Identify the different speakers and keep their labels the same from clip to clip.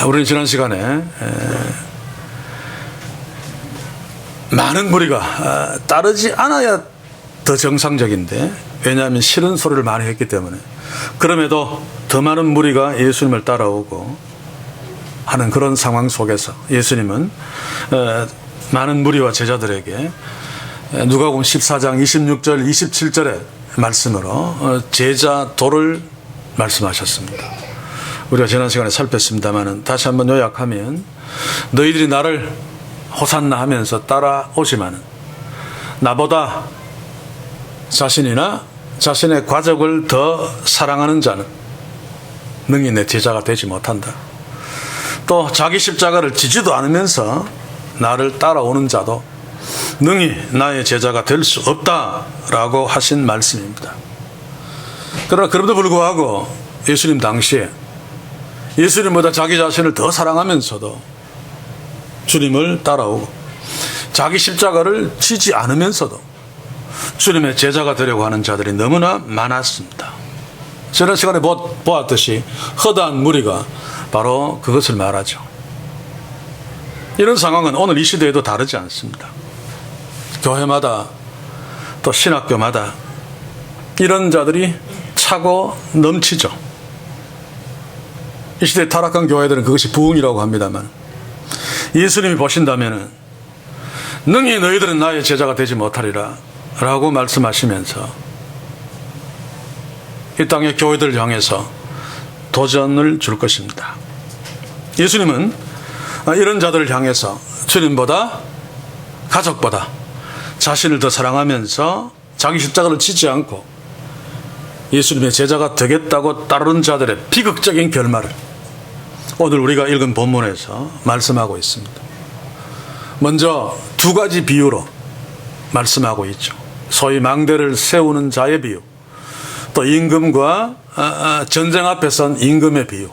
Speaker 1: 우리는 지난 시간에 많은 무리가 따르지 않아야 더 정상적인데, 왜냐하면 싫은 소리를 많이 했기 때문에, 그럼에도 더 많은 무리가 예수님을 따라오고 하는 그런 상황 속에서 예수님은 많은 무리와 제자들에게 누가복음 14장 26절 27절의 말씀으로 제자도를 말씀하셨습니다. 우리가 지난 시간에 살폈습니다만 다시 한번 요약하면, 너희들이 나를 호산나 하면서 따라오지만 나보다 자신이나 자신의 가족을 더 사랑하는 자는 능히 내 제자가 되지 못한다. 또 자기 십자가를 지지도 않으면서 나를 따라오는 자도 능히 나의 제자가 될 수 없다라고 하신 말씀입니다. 그러나 그럼에도 불구하고 예수님 당시에 예수님보다 자기 자신을 더 사랑하면서도 주님을 따라오고, 자기 십자가를 지지 않으면서도 주님의 제자가 되려고 하는 자들이 너무나 많았습니다. 지난 시간에 보았듯이 허다한 무리가 바로 그것을 말하죠. 이런 상황은 오늘 이 시대에도 다르지 않습니다. 교회마다 또 신학교마다 이런 자들이 차고 넘치죠. 이 시대에 타락한 교회들은 그것이 부흥이라고 합니다만, 예수님이 보신다면 능히 너희들은 나의 제자가 되지 못하리라 라고 말씀하시면서 이 땅의 교회들을 향해서 도전을 줄 것입니다. 예수님은 이런 자들을 향해서 주님보다, 가족보다 자신을 더 사랑하면서 자기 십자가를 지지 않고 예수님의 제자가 되겠다고 따르는 자들의 비극적인 결말을 오늘 우리가 읽은 본문에서 말씀하고 있습니다. 먼저 두 가지 비유로 말씀하고 있죠. 소위 망대를 세우는 자의 비유, 또 임금과 전쟁 앞에 선 임금의 비유.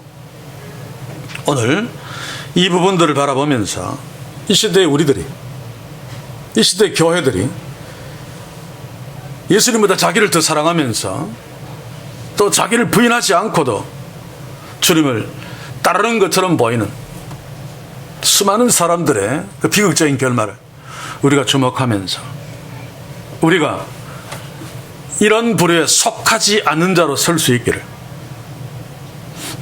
Speaker 1: 오늘 이 부분들을 바라보면서 이 시대의 우리들이, 이 시대의 교회들이 예수님보다 자기를 더 사랑하면서 또 자기를 부인하지 않고도 주님을 따르는 것처럼 보이는 수많은 사람들의 그 비극적인 결말을 우리가 주목하면서, 우리가 이런 부류에 속하지 않는 자로 설 수 있기를,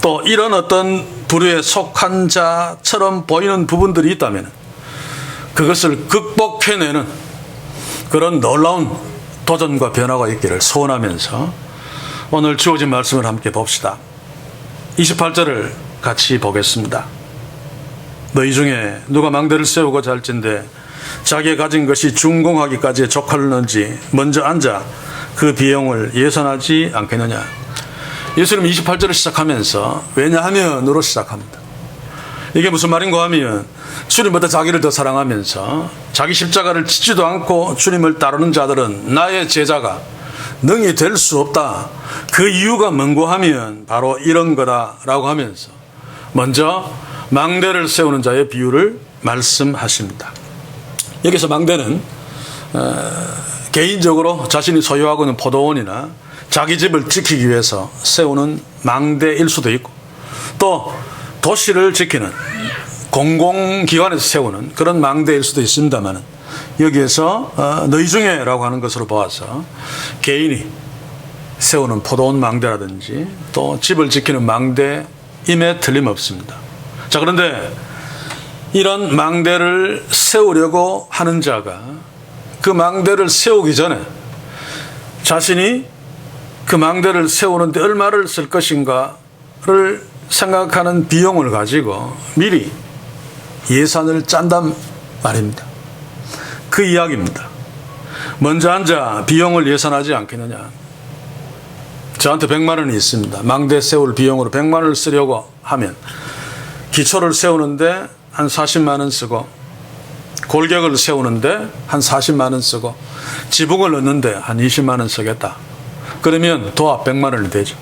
Speaker 1: 또 이런 어떤 부류에 속한 자처럼 보이는 부분들이 있다면 그것을 극복해내는 그런 놀라운 도전과 변화가 있기를 소원하면서 오늘 주어진 말씀을 함께 봅시다. 28절을 같이 보겠습니다. 너희 중에 누가 망대를 세우고자 할진대 자기가 가진 것이 준공하기까지 족하려는지 먼저 앉아 그 비용을 예산하지 않겠느냐. 예수님 28절을 시작하면서 왜냐하면으로 시작합니다. 이게 무슨 말인가 하면, 주님보다 자기를 더 사랑하면서 자기 십자가를 지지도 않고 주님을 따르는 자들은 나의 제자가 능히 될 수 없다. 그 이유가 뭔고 하면 바로 이런 거다라고 하면서 먼저 망대를 세우는 자의 비유를 말씀하십니다. 여기서 망대는 개인적으로 자신이 소유하고 있는 포도원이나 자기 집을 지키기 위해서 세우는 망대일 수도 있고, 또 도시를 지키는 공공기관에서 세우는 그런 망대일 수도 있습니다만, 여기에서 너희 중에 라고 하는 것으로 보아서 개인이 세우는 포도원 망대라든지 또 집을 지키는 망대임에 틀림없습니다. 자, 그런데 이런 망대를 세우려고 하는 자가 그 망대를 세우기 전에 자신이 그 망대를 세우는데 얼마를 쓸 것인가를 생각하는 비용을 가지고 미리 예산을 짠단 말입니다. 그 이야기입니다. 먼저 앉아 비용을 예산하지 않겠느냐. 저한테 100만 원이 있습니다. 망대 세울 비용으로 100만 원을 쓰려고 하면 기초를 세우는데 한 40만 원 쓰고, 골격을 세우는데 한 40만 원 쓰고, 지붕을 넣는데 한 20만 원 쓰겠다. 그러면 도합 100만 원이 되죠.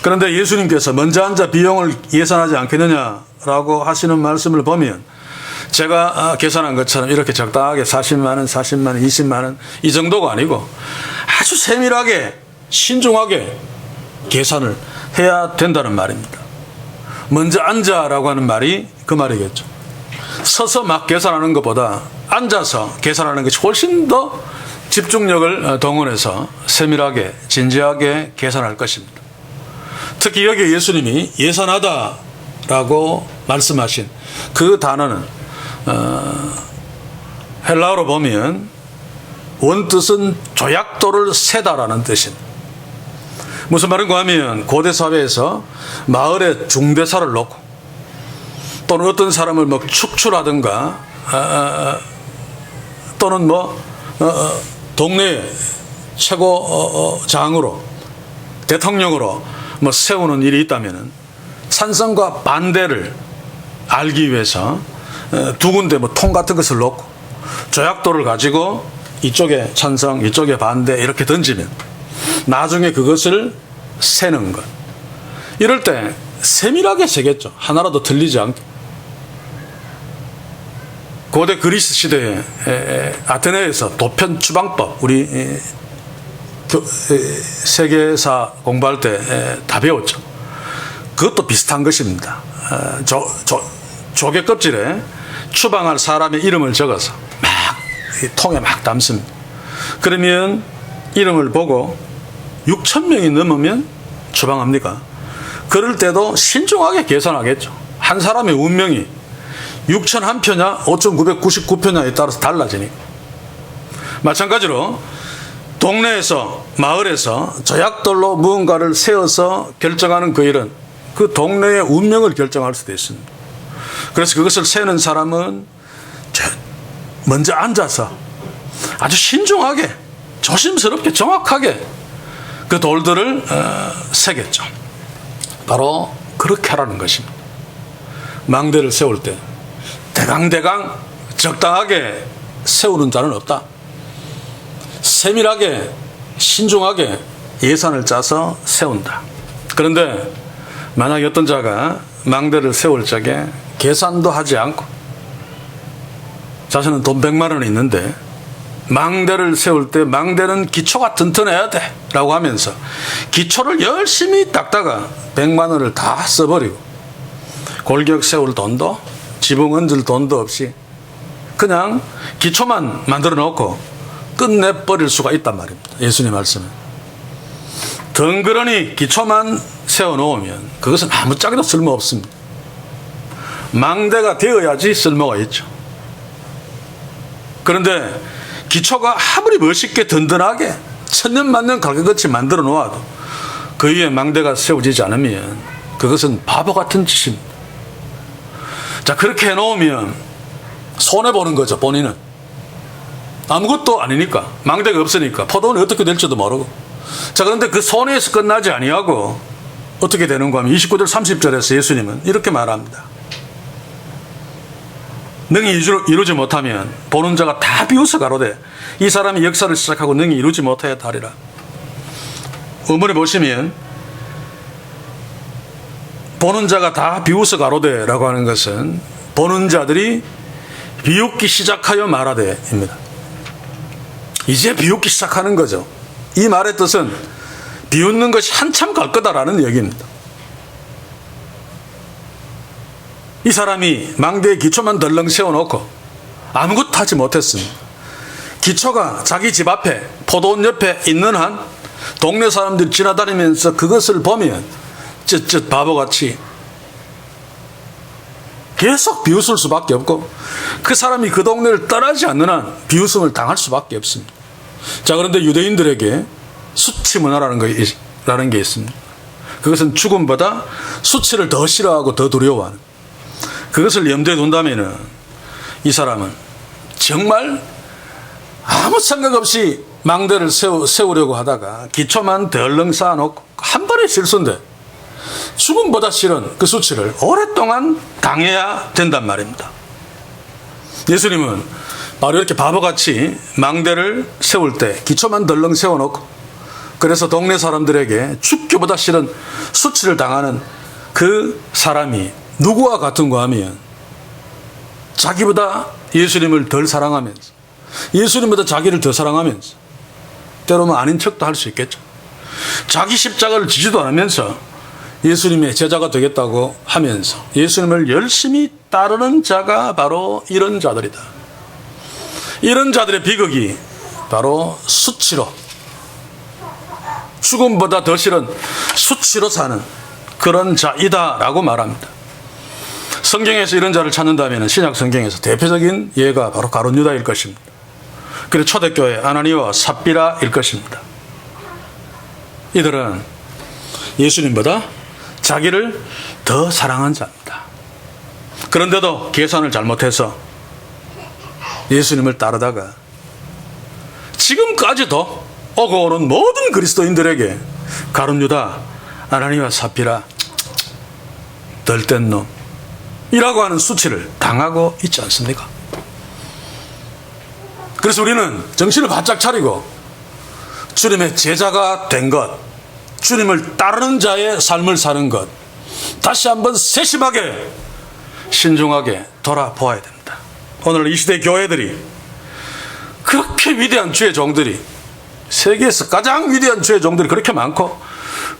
Speaker 1: 그런데 예수님께서 먼저 앉아 비용을 예산하지 않겠느냐라고 하시는 말씀을 보면, 제가 계산한 것처럼 이렇게 적당하게 40만 원, 40만 원, 20만 원 이 정도가 아니고 아주 세밀하게 신중하게 계산을 해야 된다는 말입니다. 먼저 앉아라고 하는 말이 그 말이겠죠. 서서 막 계산하는 것보다 앉아서 계산하는 것이 훨씬 더 집중력을 동원해서 세밀하게 진지하게 계산할 것입니다. 특히 여기 예수님이 예산하다라고 말씀하신 그 단어는 헬라어로 보면 원뜻은 조약돌을 세다라는 뜻입니다. 무슨 말인가 하면 고대 사회에서 마을에 중대사를 놓고 또는 어떤 사람을 뭐 축출하든가 또는 동네 최고장으로 대통령으로 세우는 일이 있다면 찬성과 반대를 알기 위해서 두 군데 통 같은 것을 놓고 조약돌을 가지고 이쪽에 찬성 이쪽에 반대 이렇게 던지면 나중에 그것을 세는 것. 이럴 때 세밀하게 세겠죠. 하나라도 틀리지 않게. 고대 그리스 시대에 아테네에서 도편 추방법 우리 세계사 공부할 때 다 배웠죠. 그것도 비슷한 것입니다. 조개 껍질에 추방할 사람의 이름을 적어서 막 통에 막 담습니다. 그러면 이름을 보고 6,000명이 넘으면 추방합니까? 그럴 때도 신중하게 계산하겠죠. 한 사람의 운명이 6,001표냐 5,999표냐에 따라서 달라지니까. 마찬가지로 동네에서 마을에서 조약돌로 무언가를 세워서 결정하는 그 일은 그 동네의 운명을 결정할 수도 있습니다. 그래서 그것을 세는 사람은 먼저 앉아서 아주 신중하게 조심스럽게 정확하게 그 돌들을 세겠죠. 바로 그렇게 하라는 것입니다. 망대를 세울 때 대강대강 적당하게 세우는 자는 없다. 세밀하게 신중하게 예산을 짜서 세운다. 그런데 만약에 어떤 자가 망대를 세울 적에 계산도 하지 않고 자신은 돈 100만 원이 있는데 망대를 세울 때 망대는 기초가 튼튼해야 돼 라고 하면서 기초를 열심히 닦다가 100만 원을 다 써버리고 골격 세울 돈도 지붕 얹을 돈도 없이 그냥 기초만 만들어 놓고 끝내버릴 수가 있단 말입니다. 예수님 말씀은 덩그러니 기초만 세워놓으면 그것은 아무짝에도 쓸모없습니다. 망대가 되어야지 쓸모가 있죠. 그런데 기초가 아무리 멋있게 든든하게 천년만년 갈것같이 만들어 놓아도 그 위에 망대가 세워지지 않으면 그것은 바보 같은 짓입니다. 자, 그렇게 해놓으면 손해보는 거죠. 본인은 아무것도 아니니까 망대가 없으니까 포도원이 어떻게 될지도 모르고. 자, 그런데 그 손해에서 끝나지 아니하고 어떻게 되는가 하면 29절 30절에서 예수님은 이렇게 말합니다. 능히 이루지 못하면 보는 자가 다 비웃어 가로되 이 사람이 역사를 시작하고 능히 이루지 못하였다 하리라. 어머니 보시면 보는 자가 다 비웃어 가로되 라고 하는 것은 보는 자들이 비웃기 시작하여 말하되입니다. 이제 비웃기 시작하는 거죠. 이 말의 뜻은 비웃는 것이 한참 갈 거다라는 얘기입니다. 이 사람이 망대에 기초만 덜렁 세워놓고 아무것도 하지 못했습니다. 기초가 자기 집 앞에 포도원 옆에 있는 한 동네 사람들이 지나다니면서 그것을 보면 쯧쯧 바보같이 계속 비웃을 수밖에 없고 그 사람이 그 동네를 떠나지 않는 한 비웃음을 당할 수밖에 없습니다. 자, 그런데 유대인들에게 수치 문화라는 게 있습니다. 그것은 죽음보다 수치를 더 싫어하고 더 두려워하는, 그것을 염두에 둔다면 이 사람은 정말 아무 생각 없이 망대를 세우려고 하다가 기초만 덜렁 쌓아놓고 한 번의 실수인데 죽음보다 싫은 그 수치를 오랫동안 당해야 된단 말입니다. 예수님은 바로 이렇게 바보같이 망대를 세울 때 기초만 덜렁 세워놓고 그래서 동네 사람들에게 죽기보다 싫은 수치를 당하는 그 사람이 누구와 같은가 하면 자기보다 예수님을 덜 사랑하면서 예수님보다 자기를 더 사랑하면서 때로는 아닌 척도 할 수 있겠죠. 자기 십자가를 지지도 않으면서 예수님의 제자가 되겠다고 하면서 예수님을 열심히 따르는 자가 바로 이런 자들이다. 이런 자들의 비극이 바로 수치로, 죽음보다 더 싫은 수치로 사는 그런 자이다라고 말합니다. 성경에서 이런 자를 찾는다면 신약 성경에서 대표적인 예가 바로 가룟 유다일 것입니다. 그리고 초대교회 아나니아와 삽비라일 것입니다. 이들은 예수님보다 자기를 더 사랑한 자입니다. 그런데도 계산을 잘못해서 예수님을 따르다가 지금까지도 오고 오는 모든 그리스도인들에게 가룟 유다, 아나니아와 삽비라, 덜된 놈이라고 하는 수치를 당하고 있지 않습니까? 그래서 우리는 정신을 바짝 차리고 주님의 제자가 된 것, 주님을 따르는 자의 삶을 사는 것, 다시 한번 세심하게 신중하게 돌아보아야 됩니다. 오늘 이 시대 교회들이 그렇게 위대한 주의 종들이, 세계에서 가장 위대한 주의 종들이 그렇게 많고,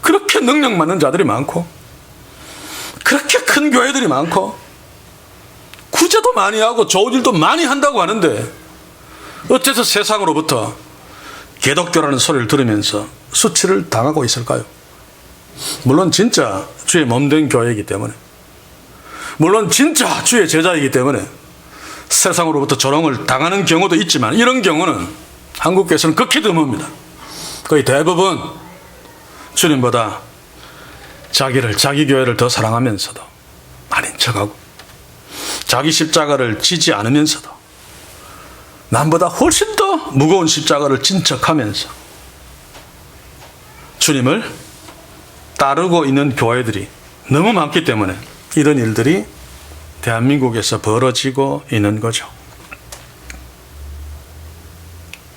Speaker 1: 그렇게 능력 많은 자들이 많고, 그렇게 큰 교회들이 많고, 구제도 많이 하고 좋은 일도 많이 한다고 하는데 어째서 세상으로부터 개독교라는 소리를 들으면서 수치를 당하고 있을까요? 물론 진짜 주의 몸된 교회이기 때문에, 물론 진짜 주의 제자이기 때문에 세상으로부터 조롱을 당하는 경우도 있지만, 이런 경우는 한국교회에서는 극히 드뭅니다. 거의 대부분 주님보다 자기 교회를 더 사랑하면서도 아닌 척하고, 자기 십자가를 지지 않으면서도 남보다 훨씬 더 무거운 십자가를 진 척하면서 주님을 따르고 있는 교회들이 너무 많기 때문에 이런 일들이 대한민국에서 벌어지고 있는 거죠.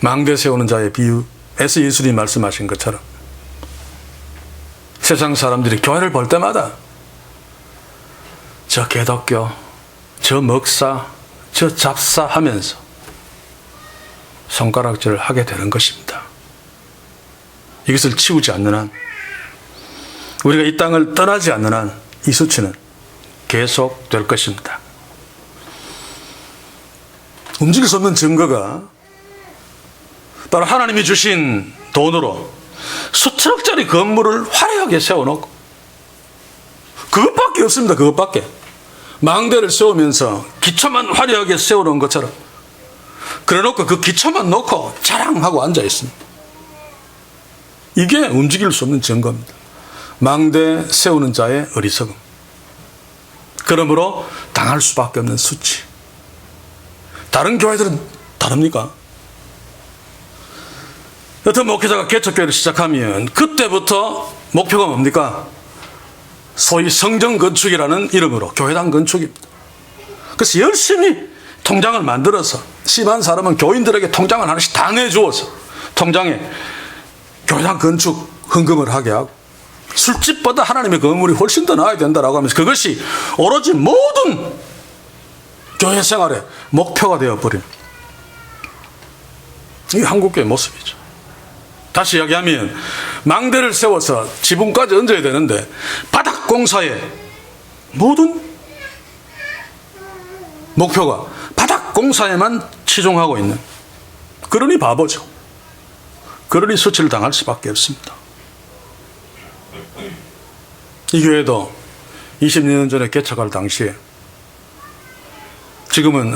Speaker 1: 망대 세우는 자의 비유에서 예수님이 말씀하신 것처럼 세상 사람들이 교회를 볼 때마다 저 개독교, 저 목사, 저 잡사 하면서 손가락질을 하게 되는 것입니다. 이것을 치우지 않는 한, 우리가 이 땅을 떠나지 않는 한 이 수치는 계속될 것입니다. 움직일 수 없는 증거가 바로 하나님이 주신 돈으로 수천억짜리 건물을 화려하게 세워놓고, 그것밖에 없습니다. 그것밖에. 망대를 세우면서 기초만 화려하게 세워놓은 것처럼 그래놓고 그 기초만 놓고 자랑하고 앉아 있습니다. 이게 움직일 수 없는 증거입니다. 망대 세우는 자의 어리석음, 그러므로 당할 수밖에 없는 수치. 다른 교회들은 다릅니까? 어떤 목회자가 개척교회를 시작하면 그때부터 목표가 뭡니까? 소위 성전 건축이라는 이름으로 교회당 건축입니다. 그래서 열심히 통장을 만들어서 심한 사람은 교인들에게 통장을 하나씩 다 내주어서 통장에 교회당 건축 헌금을 하게 하고, 술집보다 하나님의 건물이 훨씬 더 나아야 된다라고 하면서 그것이 오로지 모든 교회 생활의 목표가 되어버린, 이게 한국교회 모습이죠. 다시 이야기하면 망대를 세워서 지붕까지 얹어야 되는데 바닥 공사에 모든 목표가 바닥 공사에만 치중하고 있는, 그러니 바보죠. 그러니 수치를 당할 수밖에 없습니다. 이 교회도 20년 전에 개척할 당시에, 지금은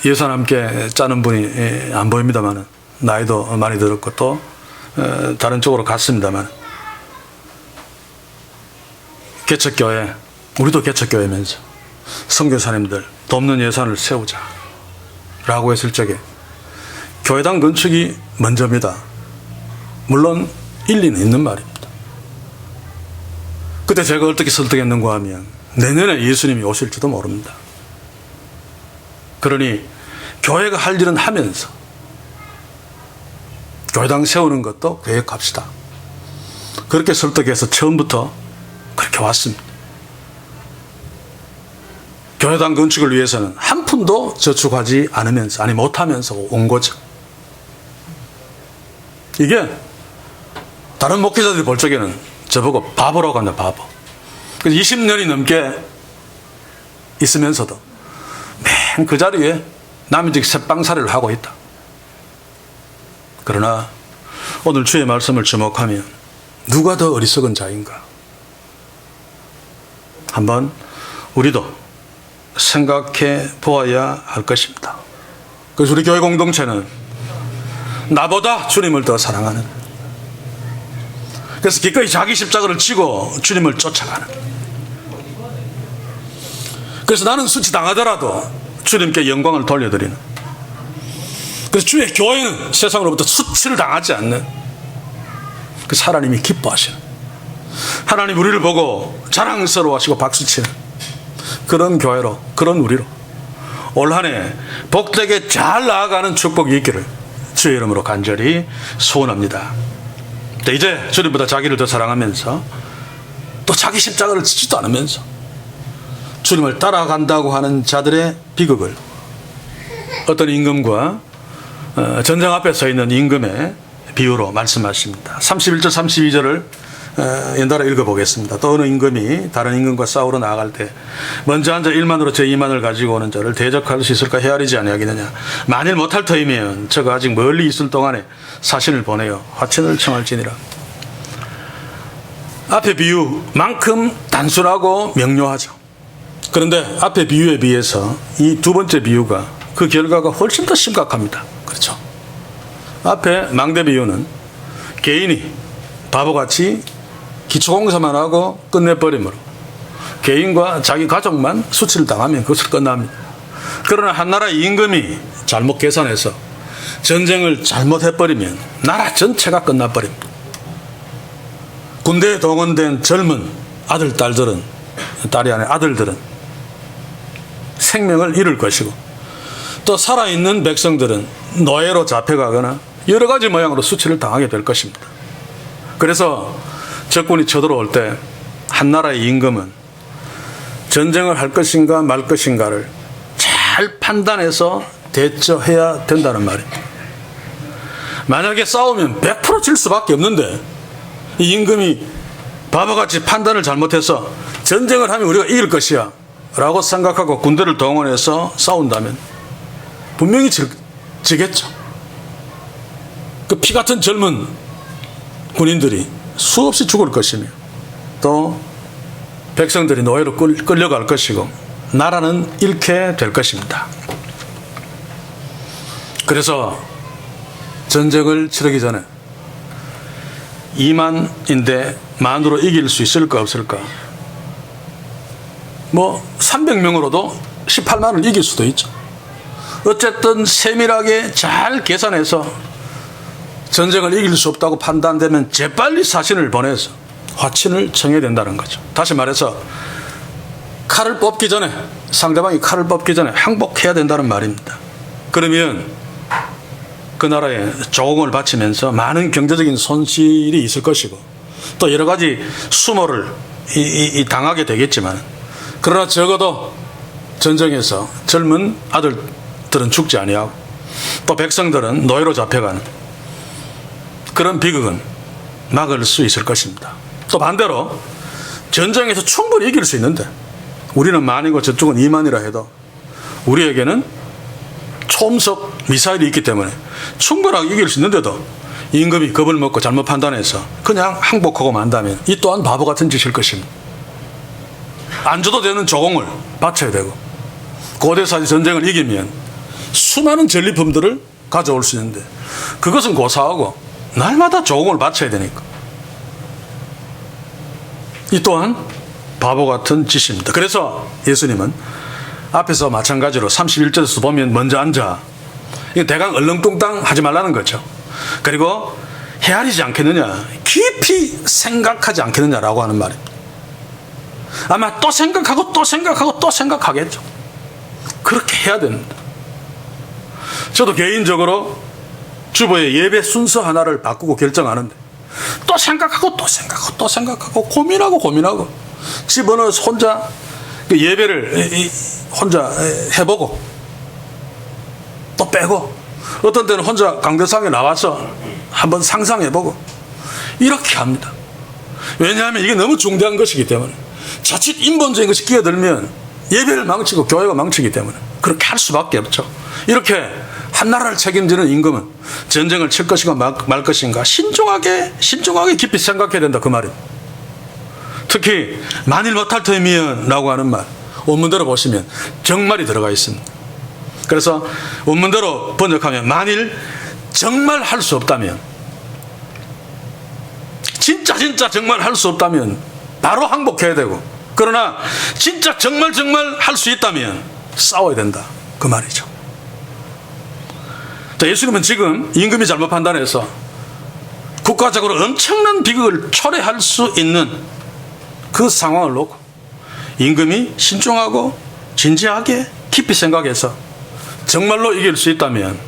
Speaker 1: 예산 함께 짜는 분이 안 보입니다만, 나이도 많이 들었고 또 다른 쪽으로 갔습니다만, 개척교회, 우리도 개척교회면서 선교사님들 돕는 예산을 세우자 라고 했을 적에 교회당 건축이 먼저입니다. 물론 일리는 있는 말입니다. 그때 제가 어떻게 설득했는가 하면 내년에 예수님이 오실지도 모릅니다. 그러니 교회가 할 일은 하면서 교회당 세우는 것도 계획합시다. 그렇게 설득해서 처음부터 그렇게 왔습니다. 교회당 건축을 위해서는 한 푼도 저축하지 않으면서, 아니 못하면서 온 거죠. 이게 다른 목회자들이 볼 적에는 저보고 바보라고 한다, 바보. 그래서 20년이 넘게 있으면서도 맨 그 자리에 남인직 새빵살이를 하고 있다. 그러나 오늘 주의 말씀을 주목하면 누가 더 어리석은 자인가? 한번 우리도 생각해 보아야 할 것입니다. 그래서 우리 교회 공동체는 나보다 주님을 더 사랑하는, 그래서 기꺼이 자기 십자가를 지고 주님을 쫓아가는, 그래서 나는 수치당하더라도 주님께 영광을 돌려드리는, 그래서 주의 교회는 세상으로부터 수치를 당하지 않는, 그래서 하나님이 기뻐하시는, 하나님 우리를 보고 자랑스러워하시고 박수치는 그런 교회로, 그런 우리로 올 한 해 복되게 잘 나아가는 축복이 있기를 주의 이름으로 간절히 소원합니다. 이제 주님보다 자기를 더 사랑하면서 또 자기 십자가를 지지도 않으면서 주님을 따라간다고 하는 자들의 비극을 어떤 임금과 전쟁 앞에 서 있는 임금의 비유로 말씀하십니다. 31절 32절을 연달아 읽어보겠습니다. 또 어느 임금이 다른 임금과 싸우러 나아갈 때 먼저 앉아 1만으로 제 2만을 가지고 오는 자를 대적할 수 있을까 헤아리지 아니하겠느냐. 만일 못할 터이면 저가 아직 멀리 있을 동안에 사신을 보내어 화친을 청할지니라. 앞의 비유만큼 단순하고 명료하죠. 그런데 앞의 비유에 비해서 이 두 번째 비유가 그 결과가 훨씬 더 심각합니다. 그렇죠. 앞에 망대 비유는 개인이 바보같이 기초공사만 하고 끝내버리므로 개인과 자기 가족만 수치를 당하면 그것을 끝납니다. 그러나 한 나라의 임금이 잘못 계산해서 전쟁을 잘못해버리면 나라 전체가 끝나버립니다. 군대에 동원된 젊은 아들, 딸들은, 딸이 아니라 아들들은 생명을 잃을 것이고, 또 살아있는 백성들은 노예로 잡혀가거나 여러 가지 모양으로 수치를 당하게 될 것입니다. 그래서 적군이 쳐들어올 때 한 나라의 임금은 전쟁을 할 것인가 말 것인가를 잘 판단해서 대처해야 된다는 말입니다. 만약에 싸우면 100% 질 수밖에 없는데 이 임금이 바보같이 판단을 잘못해서 전쟁을 하면 우리가 이길 것이야 라고 생각하고 군대를 동원해서 싸운다면 분명히 지겠죠. 그 피 같은 젊은 군인들이 수없이 죽을 것이며 또 백성들이 노예로 끌려갈 것이고 나라는 잃게 될 것입니다. 그래서 전쟁을 치르기 전에 2만인데 만으로 이길 수 있을까 없을까? 300명으로도 18만을 이길 수도 있죠. 어쨌든 세밀하게 잘 계산해서 전쟁을 이길 수 없다고 판단되면 재빨리 사신을 보내서 화친을 청해야 된다는 거죠. 다시 말해서 칼을 뽑기 전에, 상대방이 칼을 뽑기 전에 항복해야 된다는 말입니다. 그러면 그 나라에 조공을 바치면서 많은 경제적인 손실이 있을 것이고 또 여러 가지 수모를 당하게 되겠지만, 그러나 적어도 전쟁에서 젊은 아들들은 죽지 아니하고 또 백성들은 노예로 잡혀가는 그런 비극은 막을 수 있을 것입니다. 또 반대로 전쟁에서 충분히 이길 수 있는데 우리는 만이고 저쪽은 2만이라 해도 우리에게는 초음속 미사일이 있기 때문에 충분하게 이길 수 있는데도 임금이 겁을 먹고 잘못 판단해서 그냥 항복하고 만다면 이 또한 바보 같은 짓일 것입니다. 안 줘도 되는 조공을 바쳐야 되고 고대사지 전쟁을 이기면 수많은 전리품들을 가져올 수 있는데 그것은 고사하고 날마다 조공을 바쳐야 되니까 이 또한 바보 같은 짓입니다. 그래서 예수님은 앞에서 마찬가지로 31절에서 보면 먼저 앉아, 이거 대강 얼렁뚱땅 하지 말라는 거죠. 그리고 헤아리지 않겠느냐, 깊이 생각하지 않겠느냐라고 하는 말입니다. 아마 또 생각하고 또 생각하고 또 생각하겠죠. 그렇게 해야 됩니다. 저도 개인적으로 주보의 예배 순서 하나를 바꾸고 결정하는데 또 생각하고 또 생각하고 또 생각하고 고민하고 집어넣어서 혼자 그 예배를 혼자 해보고 또 빼고 어떤 때는 혼자 강대상에 나와서 한번 상상해보고 이렇게 합니다. 왜냐하면 이게 너무 중대한 것이기 때문에 자칫 인본적인 것이 끼어들면 예배를 망치고 교회가 망치기 때문에 그렇게 할 수밖에 없죠. 이렇게 한 나라를 책임지는 임금은 전쟁을 칠 것인가 말 것인가 신중하게 깊이 생각해야 된다, 그 말입니다. 특히 만일 못할 터이면 라고 하는 말, 원문대로 보시면 정말이 들어가 있습니다. 그래서 원문대로 번역하면 만일 정말 할 수 없다면, 진짜 정말 할 수 없다면 바로 항복해야 되고, 그러나 진짜 정말 할 수 있다면 싸워야 된다, 그 말이죠. 예수님은 지금 임금이 잘못 판단해서 국가적으로 엄청난 비극을 초래할 수 있는 그 상황을 놓고 임금이 신중하고 진지하게 깊이 생각해서 정말로 이길 수 있다면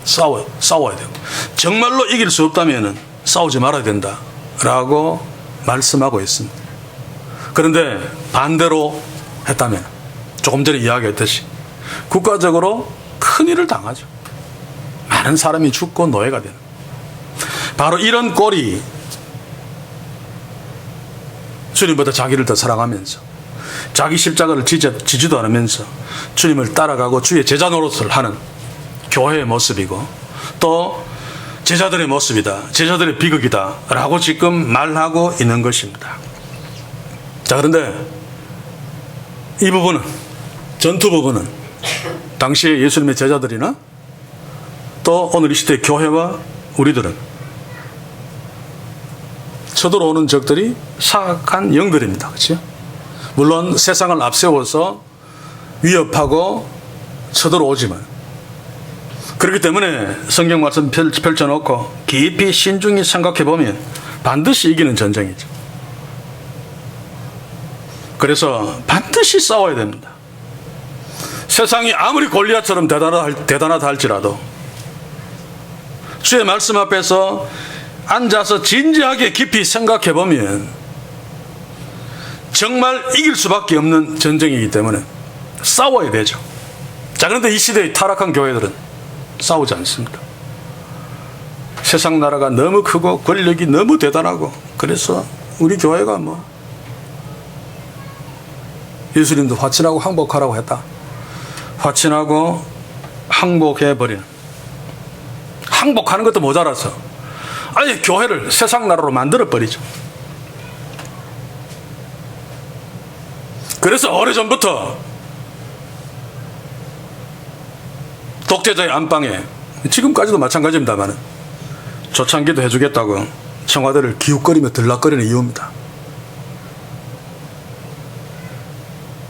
Speaker 1: 싸워야 되고, 정말로 이길 수 없다면 싸우지 말아야 된다라고 말씀하고 있습니다. 그런데 반대로 했다면 조금 전에 이야기했듯이 국가적으로 큰일을 당하죠. 많은 사람이 죽고 노예가 되는, 바로 이런 꼴이 주님보다 자기를 더 사랑하면서 자기 십자가를 지지도 않으면서 주님을 따라가고 주의 제자 노릇을 하는 교회의 모습이고, 또 제자들의 모습이다, 제자들의 비극이다 라고 지금 말하고 있는 것입니다. 자, 그런데 이 부분은, 전투 부분은 당시에 예수님의 제자들이나 또 오늘 이 시대의 교회와 우리들은 쳐들어오는 적들이 사악한 영들입니다. 그렇죠? 물론 세상을 앞세워서 위협하고 쳐들어오지만, 그렇기 때문에 성경 말씀 펼쳐놓고 깊이 신중히 생각해 보면 반드시 이기는 전쟁이죠. 그래서 반드시 싸워야 됩니다. 세상이 아무리 골리앗처럼 대단하다 할지라도 주의 말씀 앞에서 앉아서 진지하게 깊이 생각해 보면 정말 이길 수밖에 없는 전쟁이기 때문에 싸워야 되죠. 자, 그런데 이 시대의 타락한 교회들은 싸우지 않습니다. 세상 나라가 너무 크고 권력이 너무 대단하고, 그래서 우리 교회가 예수님도 화친하고 항복하라고 했다. 화친하고 항복해버리는, 항복하는 것도 모자라서 아예 교회를 세상 나라로 만들어버리죠. 그래서 오래전부터 독재자의 안방에, 지금까지도 마찬가지입니다만, 조창기도 해주겠다고 청와대를 기웃거리며 들락거리는 이유입니다.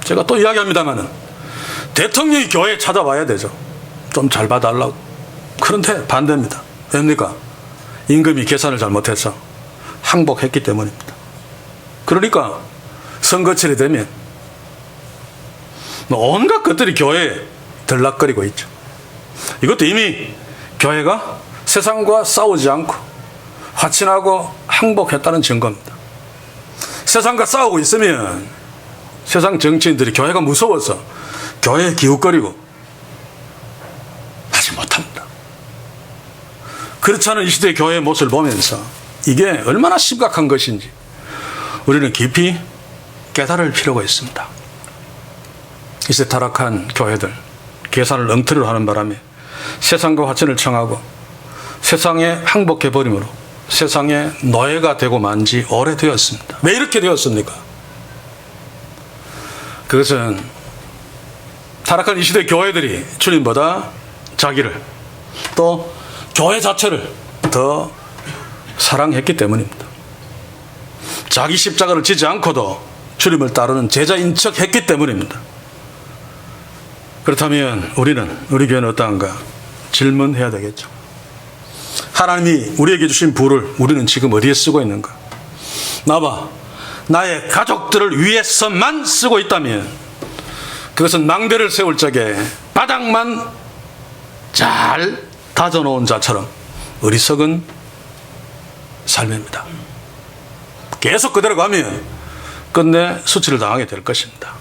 Speaker 1: 제가 또 이야기합니다만 대통령이 교회에 찾아와야 되죠. 좀 잘 봐달라고. 그런데 반대입니다. 왜입니까? 임금이 계산을 잘못해서 항복했기 때문입니다. 그러니까 선거철이 되면 온갖 것들이 교회에 들락거리고 있죠. 이것도 이미 교회가 세상과 싸우지 않고 화친하고 항복했다는 증거입니다. 세상과 싸우고 있으면 세상 정치인들이 교회가 무서워서 교회에 기웃거리고 하지 못합니다. 그렇지 않은 이 시대의 교회의 모습을 보면서 이게 얼마나 심각한 것인지 우리는 깊이 깨달을 필요가 있습니다. 이 시대 타락한 교회들, 계산을 엉터리로 하는 바람에 세상과 화친을 청하고 세상에 항복해버림으로 세상에 노예가 되고 만 지 오래되었습니다. 왜 이렇게 되었습니까? 그것은 타락한 이 시대 교회들이 주님보다 자기를, 또 교회 자체를 더 사랑했기 때문입니다. 자기 십자가를 지지 않고도 주님을 따르는 제자인 척 했기 때문입니다. 그렇다면 우리 교회는 어떠한가 질문해야 되겠죠. 하나님이 우리에게 주신 부를 우리는 지금 어디에 쓰고 있는가? 나의 가족들을 위해서만 쓰고 있다면 그것은 망대를 세울 적에 바닥만 잘 다져놓은 자처럼 어리석은 삶입니다. 계속 그대로 가면 끝내 수치를 당하게 될 것입니다.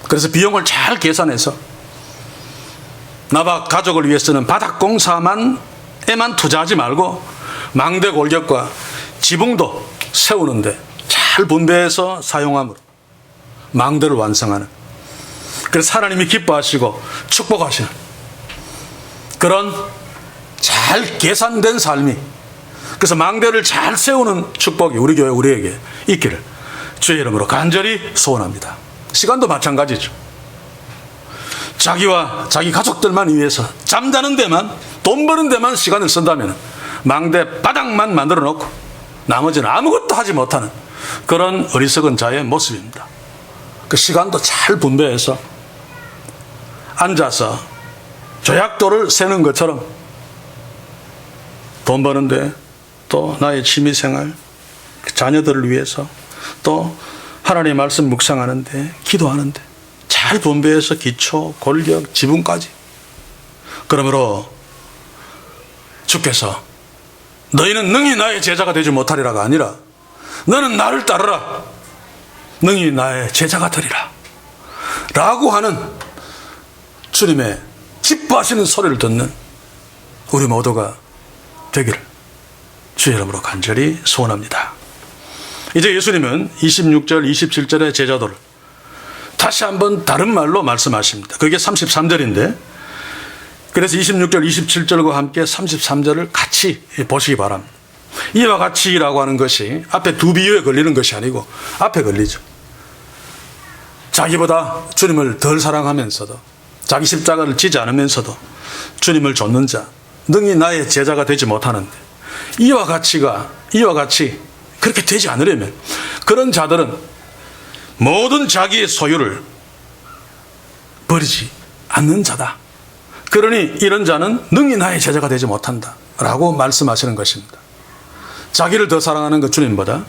Speaker 1: 그래서 비용을 잘 계산해서 나와 가족을 위해서는 바닥공사에만 투자하지 말고 망대 골격과 지붕도 세우는데 잘 분배해서 사용함으로 망대를 완성하는, 그래서 하나님이 기뻐하시고 축복하시는 그런 잘 계산된 삶이, 그래서 망대를 잘 세우는 축복이 우리 교회 우리에게 있기를 주의 이름으로 간절히 소원합니다. 시간도 마찬가지죠. 자기와 자기 가족들만 위해서 잠자는 데만, 돈 버는 데만 시간을 쓴다면 망대 바닥만 만들어 놓고 나머지는 아무것도 하지 못하는 그런 어리석은 자의 모습입니다. 그 시간도 잘 분배해서 앉아서 조약돌을 세는 것처럼 돈 버는데, 또 나의 취미생활, 자녀들을 위해서, 또 하나님의 말씀 묵상하는데, 기도하는데 잘 분배해서 기초, 권력, 지분까지. 그러므로 주께서 너희는 능히 나의 제자가 되지 못하리라가 아니라 너는 나를 따르라, 능히 나의 제자가 되리라 라고 하는 주님의 기뻐하시는 소리를 듣는 우리 모두가 되기를 주의 이름으로 간절히 소원합니다. 이제 예수님은 26절, 27절의 제자도를 다시 한번 다른 말로 말씀하십니다. 그게 33절인데, 그래서 26절, 27절과 함께 33절을 같이 보시기 바랍니다. 이와 같이라고 하는 것이 앞에 두 비유에 걸리는 것이 아니고 앞에 걸리죠. 자기보다 주님을 덜 사랑하면서도, 자기 십자가를 지지 않으면서도 주님을 좇는 자, 능히 나의 제자가 되지 못하는데, 이와 같이 그렇게 되지 않으려면 그런 자들은 모든 자기의 소유를 버리지 않는 자다. 그러니 이런 자는 능히 나의 제자가 되지 못한다 라고 말씀하시는 것입니다. 자기를 더 사랑하는 것, 주님보다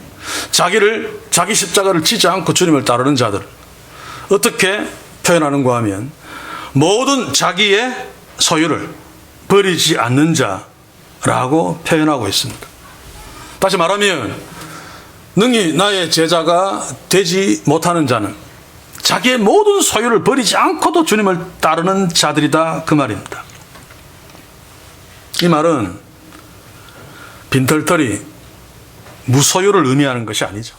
Speaker 1: 자기 십자가를 지지 않고 주님을 따르는 자들, 어떻게 표현하는가 하면 모든 자기의 소유를 버리지 않는 자라고 표현하고 있습니다. 다시 말하면 능히 나의 제자가 되지 못하는 자는 자기의 모든 소유를 버리지 않고도 주님을 따르는 자들이다, 그 말입니다. 이 말은 빈털터리 무소유를 의미하는 것이 아니죠.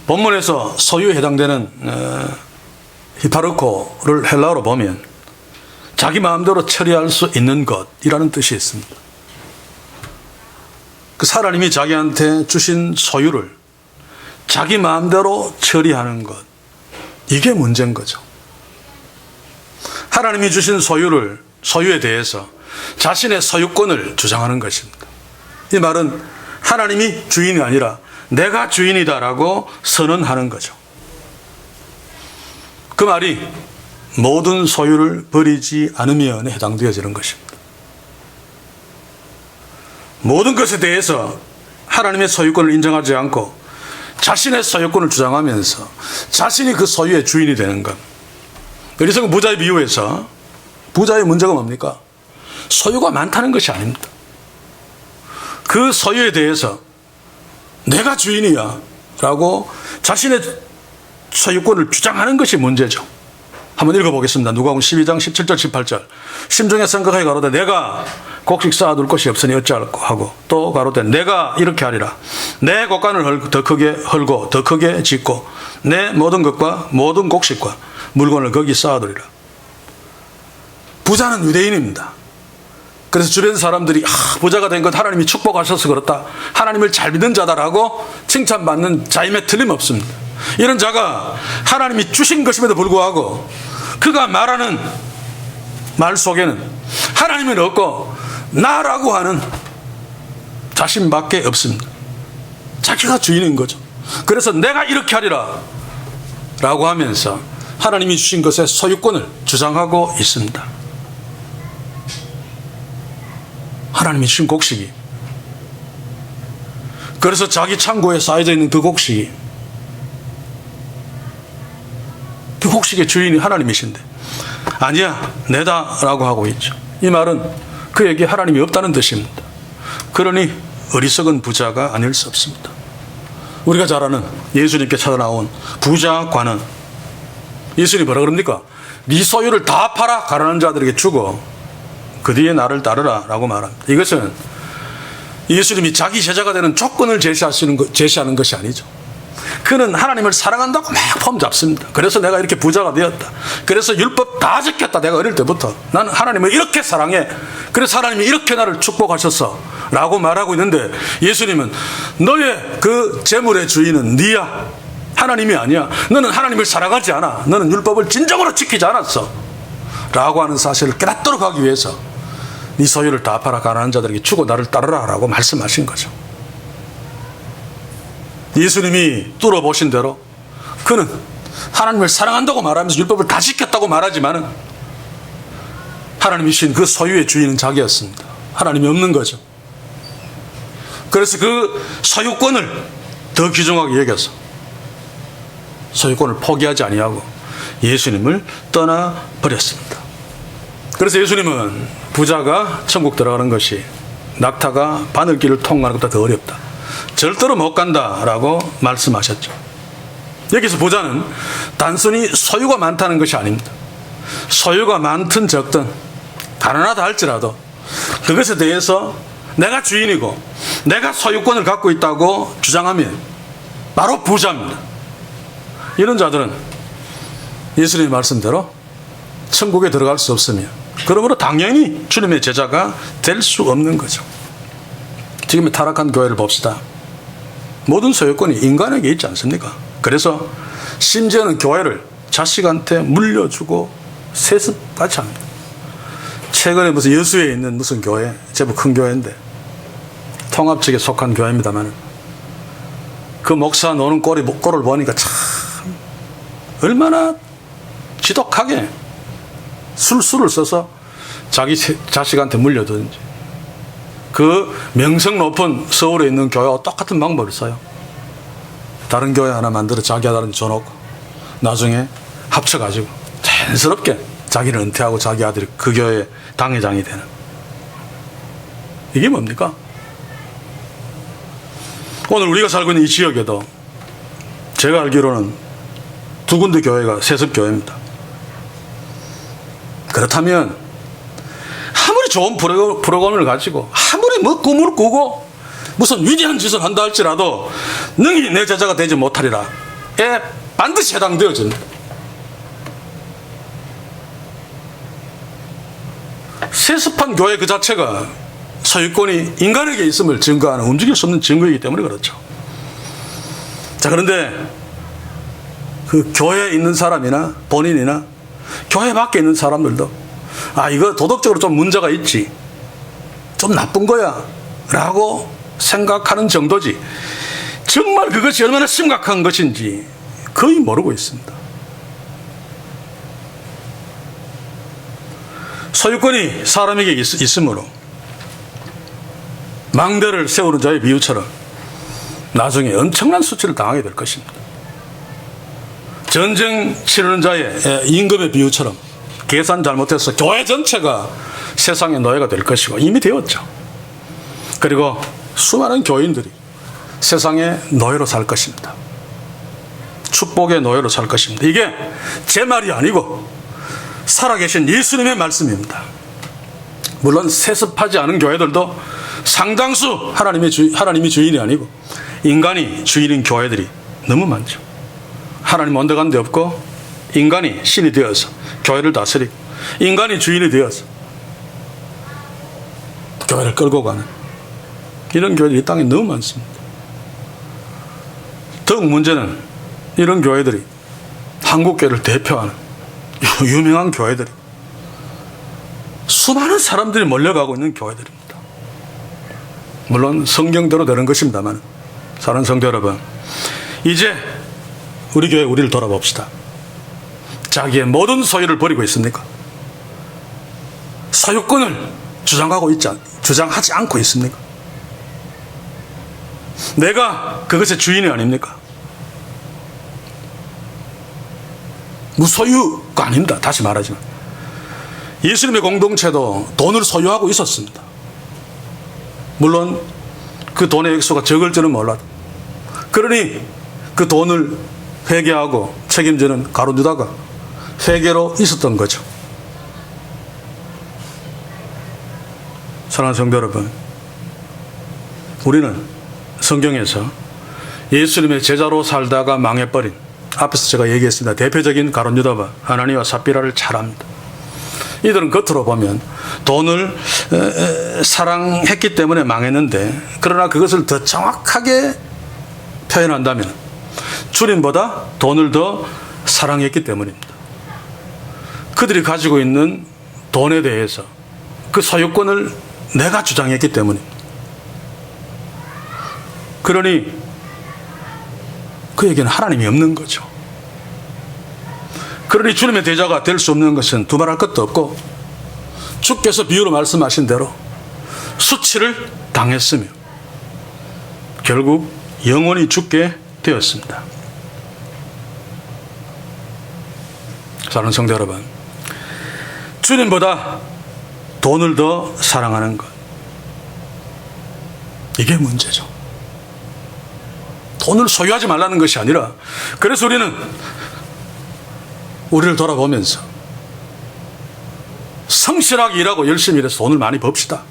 Speaker 1: 본문에서 소유에 해당되는 히파르코를 헬라어로 보면 자기 마음대로 처리할 수 있는 것이라는 뜻이 있습니다. 그 하나님이 자기한테 주신 소유를 자기 마음대로 처리하는 것, 이게 문제인 거죠. 하나님이 주신 소유에 대해서 자신의 소유권을 주장하는 것입니다. 이 말은 하나님이 주인이 아니라 내가 주인이다라고 선언하는 거죠. 그 말이 모든 소유를 버리지 않으면에 해당되어지는 것입니다. 모든 것에 대해서 하나님의 소유권을 인정하지 않고 자신의 소유권을 주장하면서 자신이 그 소유의 주인이 되는 것. 그래서 부자의 비유에서 부자의 문제가 뭡니까? 소유가 많다는 것이 아닙니다. 그 소유에 대해서 내가 주인이야 라고 자신의 소유권을 주장하는 것이 문제죠. 한번 읽어보겠습니다. 누가복음 12장 17절 18절. 심중에 생각하여 가로되 내가 곡식 쌓아둘 곳이 없으니 어찌할꼬 하고, 또 가로되 내가 이렇게 하리라. 내 곡간을 더 크게 헐고 더 크게 짓고 내 모든 것과 모든 곡식과 물건을 거기 쌓아두리라. 부자는 유대인입니다. 그래서 주변 사람들이 부자가 된 것 하나님이 축복하셔서 그렇다, 하나님을 잘 믿는 자다라고 칭찬받는 자임에 틀림없습니다. 이런 자가 하나님이 주신 것임에도 불구하고 그가 말하는 말 속에는 하나님은 없고 나라고 하는 자신밖에 없습니다. 자기가 주인인 거죠. 그래서 내가 이렇게 하리라 라고 하면서 하나님이 주신 것의 소유권을 주장하고 있습니다. 하나님이 주신 곡식이, 그래서 자기 창고에 쌓여져 있는 그 곡식이, 그 곡식의 주인이 하나님이신데 아니야 내다 라고 하고 있죠. 이 말은 그에게 하나님이 없다는 뜻입니다. 그러니 어리석은 부자가 아닐 수 없습니다. 우리가 잘 아는 예수님께 찾아나온 부자관은, 예수님이 뭐라 그럽니까? 네 소유를 다 팔아 가난한 자들에게 주고 그 뒤에 나를 따르라 라고 말합니다. 이것은 예수님이 자기 제자가 되는 조건을 제시하는 것이 아니죠. 그는 하나님을 사랑한다고 막 폼 잡습니다. 그래서 내가 이렇게 부자가 되었다. 그래서 율법 다 지켰다. 내가 어릴 때부터. 나는 하나님을 이렇게 사랑해. 그래서 하나님이 이렇게 나를 축복하셨어. 라고 말하고 있는데 예수님은 너의 그 재물의 주인은 네야. 하나님이 아니야. 너는 하나님을 사랑하지 않아. 너는 율법을 진정으로 지키지 않았어. 라고 하는 사실을 깨닫도록 하기 위해서 네 소유를 다 팔아 가난한 자들에게 주고 나를 따르라 라고 말씀하신 거죠. 예수님이 뚫어보신 대로 그는 하나님을 사랑한다고 말하면서 율법을 다 지켰다고 말하지만은 하나님이 주신 그 소유의 주인은 자기였습니다. 하나님이 없는 거죠. 그래서 그 소유권을 더 귀중하게 여겨서 소유권을 포기하지 아니하고 예수님을 떠나버렸습니다. 그래서 예수님은 부자가 천국 들어가는 것이 낙타가 바늘길을 통과하는 것보다 더 어렵다. 절대로 못 간다라고 말씀하셨죠. 여기서 부자는 단순히 소유가 많다는 것이 아닙니다. 소유가 많든 적든 가난하다 할지라도 그것에 대해서 내가 주인이고 내가 소유권을 갖고 있다고 주장하면 바로 부자입니다. 이런 자들은 예수님의 말씀대로 천국에 들어갈 수 없으며 그러므로 당연히 주님의 제자가 될 수 없는 거죠. 지금의 타락한 교회를 봅시다. 모든 소유권이 인간에게 있지 않습니까? 그래서 심지어는 교회를 자식한테 물려주고 세습까지 합니다. 최근에 무슨 여수에 있는 무슨 교회, 제법 큰 교회인데 통합 측에 속한 교회입니다만 그 목사 노는 꼴을 보니까 참 얼마나 지독하게 술수를 써서 자기 자식한테 물려두는지. 그 명성 높은 서울에 있는 교회와 똑같은 방법을 써요. 다른 교회 하나 만들어 자기 아들한테 줘놓고 나중에 합쳐가지고 자연스럽게 자기를 은퇴하고 자기 아들이 그 교회의 당회장이 되는. 이게 뭡니까? 오늘 우리가 살고 있는 이 지역에도 제가 알기로는 2군데 교회가 세습교회입니다. 그렇다면 아무리 좋은 프로그램을 가지고 아무리 뭐 꿈을 꾸고 무슨 위대한 짓을 한다 할지라도 능히 내 제자가 되지 못하리라 에 반드시 해당되어집니다. 세습한 교회 그 자체가 소유권이 인간에게 있음을 증거하는 움직일 수 없는 증거이기 때문에 그렇죠. 자, 그런데 그 교회에 있는 사람이나 본인이나 교회 밖에 있는 사람들도 이거 도덕적으로 좀 문제가 있지, 좀 나쁜 거야 라고 생각하는 정도지 정말 그것이 얼마나 심각한 것인지 거의 모르고 있습니다. 소유권이 사람에게 있으므로 망대를 세우는 자의 비유처럼 나중에 엄청난 수치를 당하게 될 것입니다. 전쟁 치르는 자의 임금의 비유처럼 계산 잘못해서 교회 전체가 세상의 노예가 될 것이고 이미 되었죠. 그리고 수많은 교인들이 세상의 노예로 살 것입니다. 축복의 노예로 살 것입니다. 이게 제 말이 아니고 살아계신 예수님의 말씀입니다. 물론 세습하지 않은 교회들도 상당수 하나님이 주인이 아니고 인간이 주인인 교회들이 너무 많죠. 하나님 온데간데 없고 인간이 신이 되어서 교회를 다스리고 인간이 주인이 되어서 교회를 끌고 가는 이런 교회들이 이 땅에 너무 많습니다. 더욱 문제는 이런 교회들이 한국교회를 대표하는 유명한 교회들이 수많은 사람들이 몰려가고 있는 교회들입니다. 물론 성경대로 되는 것입니다만 사랑하는 성도 여러분, 이제 우리 교회 우리를 돌아봅시다. 자기의 모든 소유를 버리고 있습니까? 소유권을 주장하지 않고 있습니까? 내가 그것의 주인이 아닙니까? 무소유가 아닙니다. 다시 말하지만 예수님의 공동체도 돈을 소유하고 있었습니다. 물론 그 돈의 액수가 적을지는 몰라도 그러니 그 돈을 회계하고 책임지는 가룟유다가 회계로 있었던 거죠. 사랑하는 성도 여러분, 우리는 성경에서 예수님의 제자로 살다가 망해버린, 앞에서 제가 얘기했습니다. 대표적인 가룟 유다와 아나니와 삽비라를 잘 압니다. 이들은 겉으로 보면 돈을 사랑했기 때문에 망했는데, 그러나 그것을 더 정확하게 표현한다면 주님보다 돈을 더 사랑했기 때문입니다. 그들이 가지고 있는 돈에 대해서 그 소유권을 내가 주장했기 때문입니다. 그러니 그에게는 하나님이 없는 거죠. 그러니 주님의 제자가 될 수 없는 것은 두말할 것도 없고, 주께서 비유로 말씀하신 대로 수치를 당했으며 결국 영원히 죽게 되었습니다. 사랑하는 성도 여러분, 주님보다 돈을 더 사랑하는 것, 이게 문제죠. 돈을 소유하지 말라는 것이 아니라, 그래서 우리를 돌아보면서 성실하게 일하고 열심히 일해서 돈을 많이 법시다.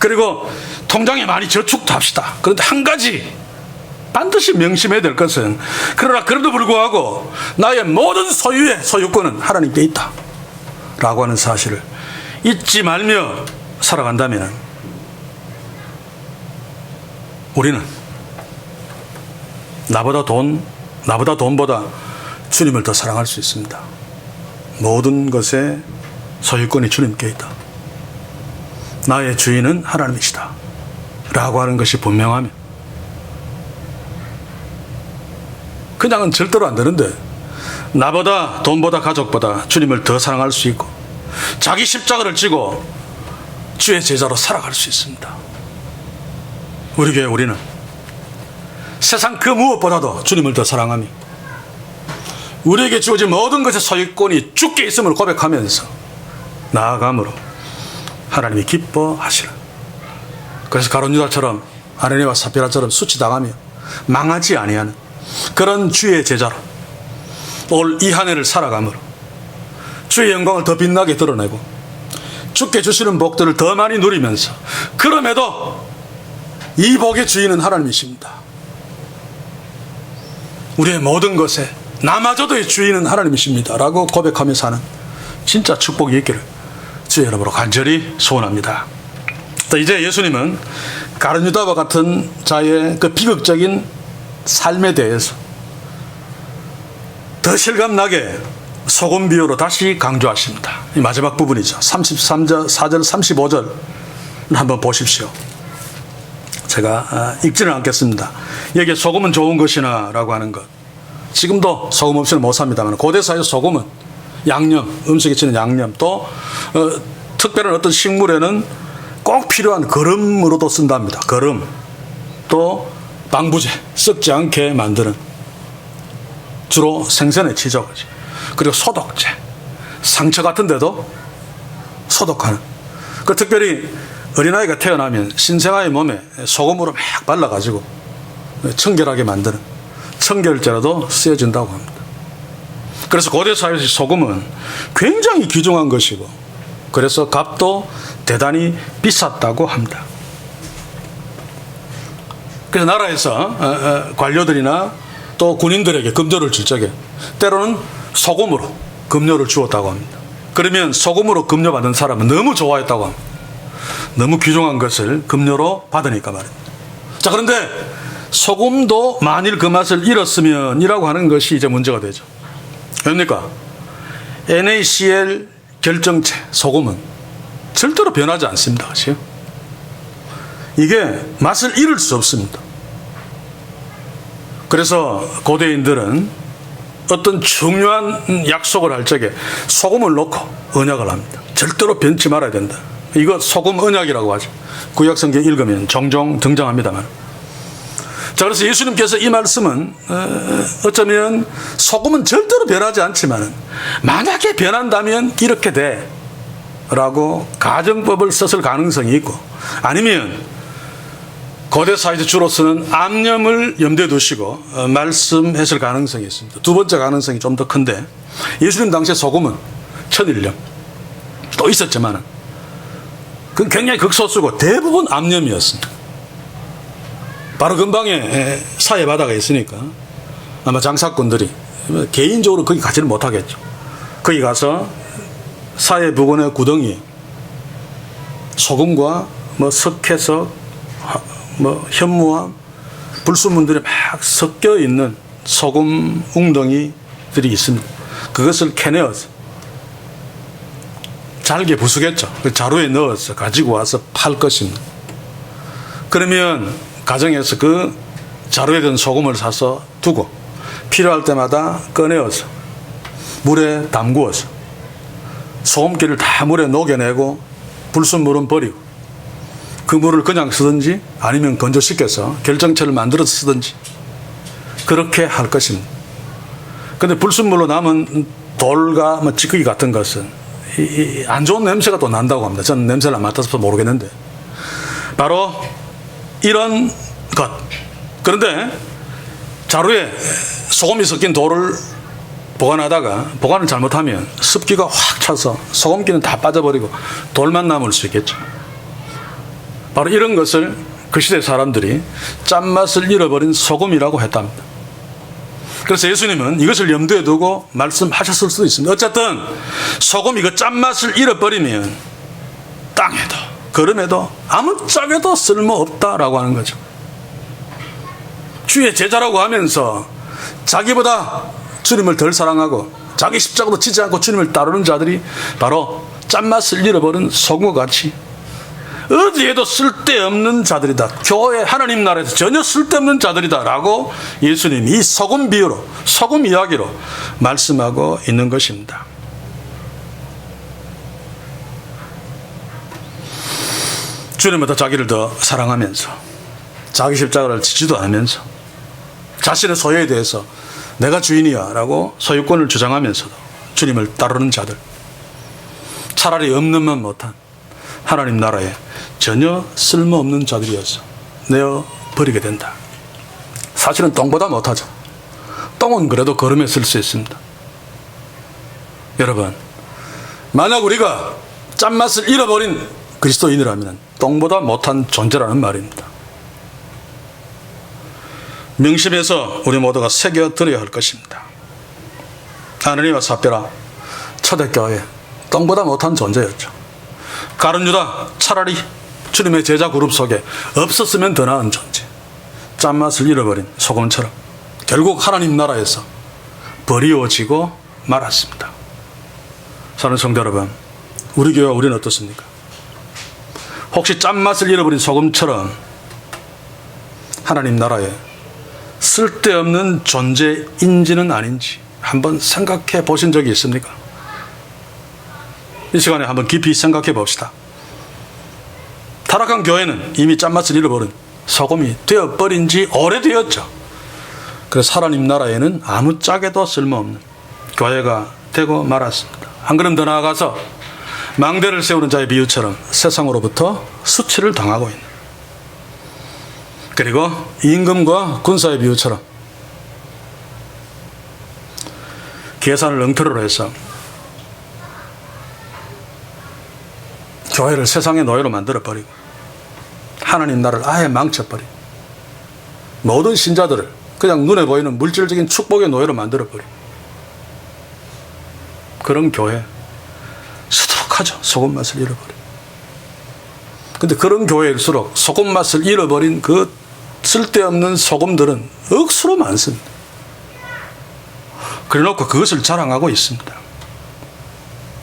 Speaker 1: 그리고 통장에 많이 저축도 합시다. 그런데 한 가지 반드시 명심해야 될 것은, 그러나 그래도 불구하고 나의 모든 소유의 소유권은 하나님께 있다 라고 하는 사실을 잊지 말며 살아간다면 우리는 나보다 돈보다 주님을 더 사랑할 수 있습니다. 모든 것의 소유권이 주님께 있다. 나의 주인은 하나님이시다 라고 하는 것이 분명하면 그냥은 절대로 안 되는데, 나보다 돈보다 가족보다 주님을 더 사랑할 수 있고 자기 십자가를 지고 주의 제자로 살아갈 수 있습니다. 우리 교회 우리는 세상 그 무엇보다도 주님을 더 사랑하며 우리에게 주어진 모든 것의 소유권이 주께 있음을 고백하면서 나아감으로 하나님이 기뻐하시는, 그래서 가룟 유다처럼 아나니아와 삽비라처럼 수치당하며 망하지 아니하는 그런 주의 제자로 올 이 한 해를 살아감으로 주의 영광을 더 빛나게 드러내고 주께 주시는 복들을 더 많이 누리면서, 그럼에도 이 복의 주인은 하나님이십니다. 우리의 모든 것에 나마저도의 주인은 하나님이십니다 라고 고백하며 사는 진짜 축복이 있기를 주의 이름으로 간절히 소원합니다. 이제 예수님은 가룟 유다와 같은 자의 그 비극적인 삶에 대해서 더 실감나게 소금 비유로 다시 강조하십니다. 이 마지막 부분이죠. 33절, 4절, 35절 한번 보십시오. 제가 읽지는 않겠습니다. 여기에 소금은 좋은 것이나 라고 하는 것, 지금도 소금 없이는 못 삽니다만 고대 사회 소금은 양념, 음식에 치는 양념, 또 특별한 어떤 식물에는 꼭 필요한 거름으로도 쓴답니다. 거름, 또 방부제, 썩지 않게 만드는, 주로 생선에 치죠. 그리고 소독제, 상처 같은 데도 소독하는, 그 특별히 어린아이가 태어나면 신생아의 몸에 소금으로 막 발라가지고 청결하게 만드는 청결제로도 쓰여진다고 합니다. 그래서 고대 사회에서 소금은 굉장히 귀중한 것이고, 그래서 값도 대단히 비쌌다고 합니다. 그래서 나라에서 관료들이나 또 군인들에게 금조를 줄 적에 때로는 소금으로 금료를 주었다고 합니다. 그러면 소금으로 금료 받은 사람은 너무 좋아했다고 합니다. 너무 귀중한 것을 금료로 받으니까 말입니다. 자, 그런데 소금도 만일 그 맛을 잃었으면 이라고 하는 것이 이제 문제가 되죠. 왜입니까? NaCl 결정체 소금은 절대로 변하지 않습니다. 그렇죠? 이게 맛을 잃을 수 없습니다. 그래서 고대인들은 어떤 중요한 약속을 할 적에 소금을 넣고 언약을 합니다. 절대로 변치 말아야 된다. 이거 소금 언약이라고 하죠. 구약성경 읽으면 종종 등장합니다만. 자, 그래서 예수님께서 이 말씀은 어쩌면 소금은 절대로 변하지 않지만 만약에 변한다면 이렇게 돼 라고 가정법을 썼을 가능성이 있고, 아니면 고대 사회에서 주로 쓰는 암염을 염두에 두시고 말씀했을 가능성이 있습니다. 두 번째 가능성이 좀 더 큰데, 예수님 당시에 소금은 천일염 또 있었지만 그건 굉장히 극소수고 대부분 암염이었습니다. 바로 근방에 사해 바다가 있으니까 아마 장사꾼들이 개인적으로 거기 가지는 못하겠죠. 거기 가서 사해 부근의 구덩이에 소금과 뭐 석회석, 뭐 현무암, 불순물들이 막 섞여 있는 소금 웅덩이들이 있습니다. 그것을 캐내어서 잘게 부수겠죠. 그 자루에 넣어서 가지고 와서 팔 것입니다. 그러면 가정에서 그 자루에 든 소금을 사서 두고 필요할 때마다 꺼내어서 물에 담구어서 소금기를 다 물에 녹여내고 불순물은 버리고 그 물을 그냥 쓰든지 아니면 건조시켜서 결정체를 만들어서 쓰든지 그렇게 할 것입니다. 그런데 불순물로 남은 돌과 뭐 찌꺼기 같은 것은 안 좋은 냄새가 또 난다고 합니다. 저는 냄새를 안 맡아서 모르겠는데 바로 이런 것. 그런데 자루에 소금이 섞인 돌을 보관을 잘못하면 습기가 확 차서 소금기는 다 빠져버리고 돌만 남을 수 있겠죠. 바로 이런 것을 그 시대 사람들이 짠맛을 잃어버린 소금이라고 했답니다. 그래서 예수님은 이것을 염두에 두고 말씀하셨을 수도 있습니다. 어쨌든 소금이 그 짠맛을 잃어버리면 땅에도 걸음에도 아무짝에도 쓸모없다라고 하는 거죠. 주의 제자라고 하면서 자기보다 주님을 덜 사랑하고 자기 십자가도 지지 않고 주님을 따르는 자들이 바로 짠맛을 잃어버린 소금과 같이 어디에도 쓸데없는 자들이다. 교회 하나님 나라에서 전혀 쓸데없는 자들이다 라고 예수님이 이 소금 비유로, 소금 이야기로 말씀하고 있는 것입니다. 주님보다 자기를 더 사랑하면서 자기 십자가를 지지도 않으면서 자신의 소유에 대해서 내가 주인이야 라고 소유권을 주장하면서도 주님을 따르는 자들, 차라리 없는 만 못한 하나님 나라에 전혀 쓸모없는 자들이어서 내어 버리게 된다. 사실은 똥보다 못하죠. 똥은 그래도 걸음에 쓸 수 있습니다. 여러분, 만약 우리가 짠맛을 잃어버린 그리스도인이라면 똥보다 못한 존재라는 말입니다. 명심해서 우리 모두가 새겨들어야 할 것입니다. 하느님의 삽별아, 초대교회 똥보다 못한 존재였죠. 가룟 유다 차라리 주님의 제자 그룹 속에 없었으면 더 나은 존재, 짠맛을 잃어버린 소금처럼 결국 하나님 나라에서 버리워지고 말았습니다. 사랑하는 성도 여러분, 우리 교회와 우리는 어떻습니까? 혹시 짠맛을 잃어버린 소금처럼 하나님 나라에 쓸데없는 존재인지는 아닌지 한번 생각해 보신 적이 있습니까? 이 시간에 한번 깊이 생각해 봅시다. 타락한 교회는 이미 짠맛을 잃어버린 소금이 되어버린 지 오래되었죠. 그래서 하나님 나라에는 아무짝에도 쓸모없는 교회가 되고 말았습니다. 한 걸음 더 나아가서 망대를 세우는 자의 비유처럼 세상으로부터 수치를 당하고 있는, 그리고 임금과 군사의 비유처럼 계산을 엉터리로 해서 교회를 세상의 노예로 만들어버리고 하나님 나라를 아예 망쳐버리고 모든 신자들을 그냥 눈에 보이는 물질적인 축복의 노예로 만들어버리고 그런 교회 수두룩하죠. 소금 맛을 잃어버리고. 근데 그런 교회일수록 소금 맛을 잃어버린 그 쓸데없는 소금들은 억수로 많습니다. 그래놓고 그것을 자랑하고 있습니다.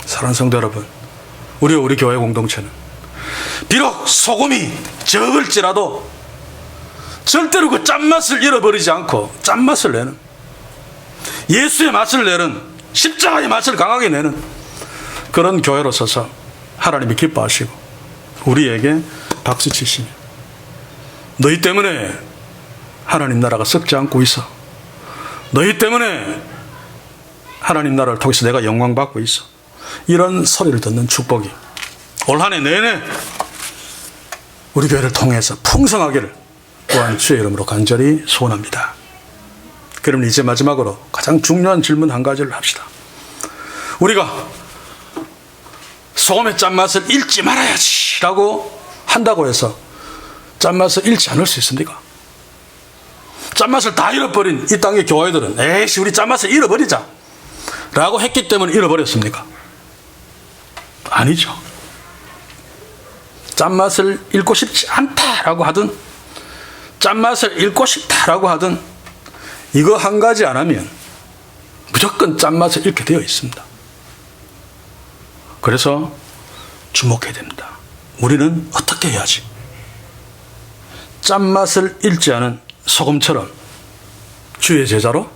Speaker 1: 사랑하는 성도 여러분, 우리 교회 공동체는 비록 소금이 적을지라도 절대로 그 짠맛을 잃어버리지 않고 짠맛을 내는, 예수의 맛을 내는, 십자가의 맛을 강하게 내는 그런 교회로 서서 하나님이 기뻐하시고 우리에게 박수 치시며 너희 때문에 하나님 나라가 썩지 않고 있어, 너희 때문에 하나님 나라를 통해서 내가 영광 받고 있어, 이런 소리를 듣는 축복이 올 한 해 내내 우리 교회를 통해서 풍성하기를 또한 주의 이름으로 간절히 소원합니다. 그럼 이제 마지막으로 가장 중요한 질문 한 가지를 합시다. 우리가 소금의 짠맛을 잃지 말아야지 라고 한다고 해서 짠맛을 잃지 않을 수 있습니까? 짠맛을 다 잃어버린 이 땅의 교회들은 에이씨 우리 짠맛을 잃어버리자 라고 했기 때문에 잃어버렸습니까? 아니죠. 짠맛을 잃고 싶지 않다라고 하든 짠맛을 잃고 싶다라고 하든 이거 한 가지 안 하면 무조건 짠맛을 잃게 되어 있습니다. 그래서 주목해야 됩니다. 우리는 어떻게 해야지 짠맛을 잃지 않은 소금처럼 주의 제자로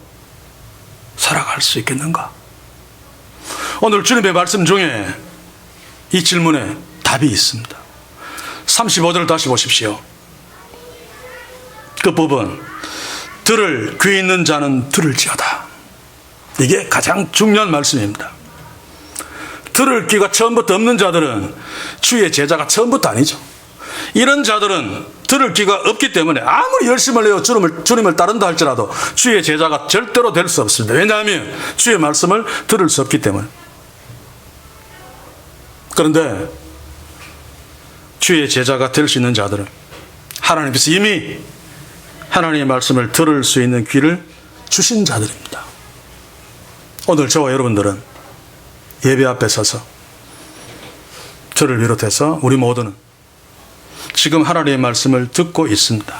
Speaker 1: 살아갈 수 있겠는가? 오늘 주님의 말씀 중에 이 질문에 답이 있습니다. 35절 다시 보십시오. 그 부분 들을 귀 있는 자는 들을지어다. 이게 가장 중요한 말씀입니다. 들을 귀가 처음부터 없는 자들은 주의 제자가 처음부터 아니죠. 이런 자들은 들을 귀가 없기 때문에 아무리 열심을 내어 주님을 따른다 할지라도 주의 제자가 절대로 될 수 없습니다. 왜냐하면 주의 말씀을 들을 수 없기 때문에. 그런데 주의 제자가 될 수 있는 자들은 하나님께서 이미 하나님의 말씀을 들을 수 있는 귀를 주신 자들입니다. 오늘 저와 여러분들은 예배 앞에 서서 저를 비롯해서 우리 모두는 지금 하나님의 말씀을 듣고 있습니다.